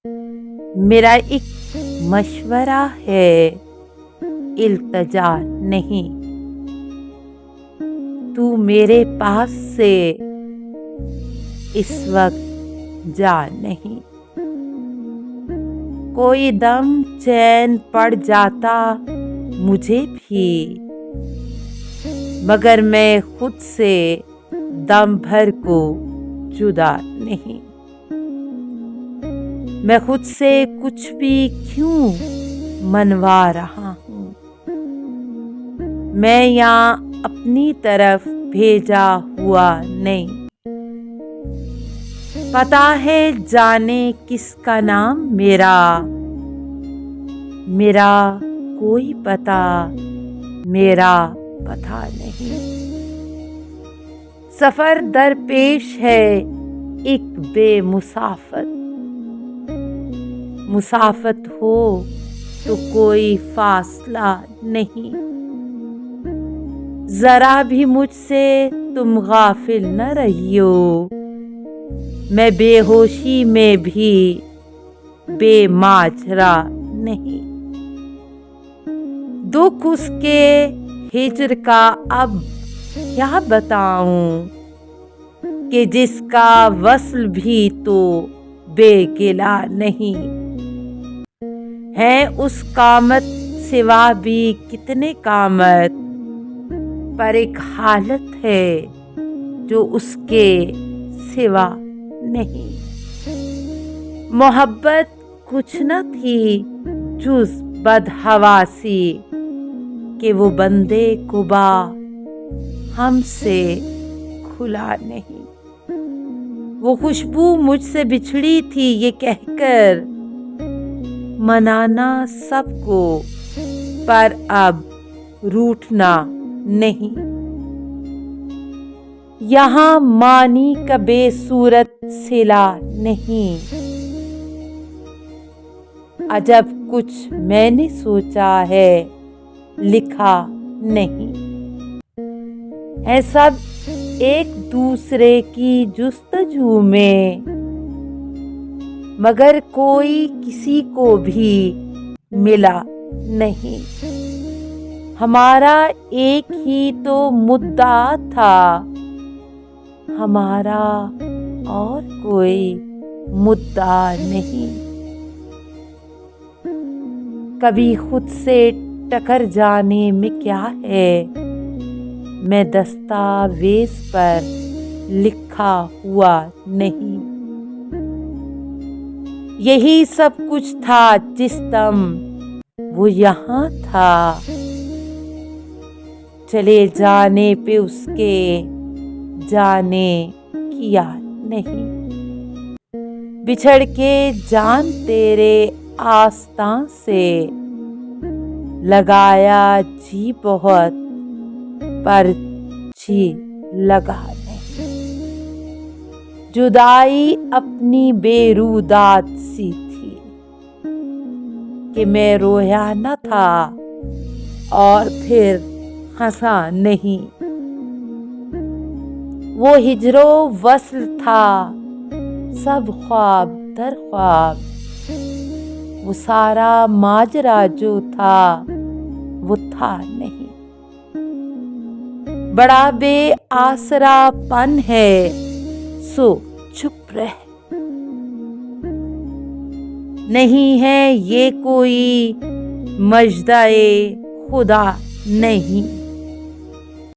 मेरा एक मशवरा है, इल्तजा नहीं। तू मेरे पास से इस वक्त जा नहीं। कोई दम चैन पड़ जाता मुझे भी, मगर मैं खुद से दम भर को जुदा नहीं। मैं खुद से कुछ भी क्यों मनवा रहा हूँ। मैं यहाँ अपनी तरफ भेजा हुआ नहीं। पता है जाने किसका नाम मेरा कोई पता मेरा पता नहीं। सफर दरपेश है एक बेमुसाफत। मुसाफत हो तो कोई फासला नहीं। जरा भी मुझसे तुम गाफिल न रहियो। मैं बेहोशी में भी बेमाजरा नहीं। दुख उसके हिज्र का अब क्या बताऊं, कि जिसका वस्ल भी तो बेगिला नहीं। है उस कामत सिवा भी कितने कामत, पर एक हालत है जो उसके सिवा नहीं। मोहब्बत कुछ न थी जुज बदहवासी, कि वो बंदे कुबा हमसे खुला नहीं। वो खुशबू मुझसे बिछड़ी थी ये कहकर, मनाना सबको पर अब रूठना नहीं। यहाँ मानी का बेसूरत सिला नहीं। अजब कुछ मैंने सोचा है लिखा नहीं। है सब एक दूसरे की जुस्तजू में, मगर कोई किसी को भी मिला नहीं। हमारा एक ही तो मुद्दा था, हमारा और कोई मुद्दा नहीं। कभी खुद से टकर जाने में क्या है, मैं दस्तावेज पर लिखा हुआ नहीं। यही सब कुछ था जिस दम वो यहाँ था। चले जाने पे उसके जाने की याद नहीं। बिछड़ के जान तेरे आस्तां से, लगाया जी बहुत पर जी लगा नहीं। जुदाई अपनी बेरुदात सी थी, कि मैं रोया न था और फिर हंसा नहीं। वो हिजरो वस्ल था सब ख्वाब दर ख्वाब। वो सारा माजरा जो था वो था नहीं। बड़ा बेआसरापन है सो चुप रह। नहीं है ये कोई मजदाए खुदा नहीं।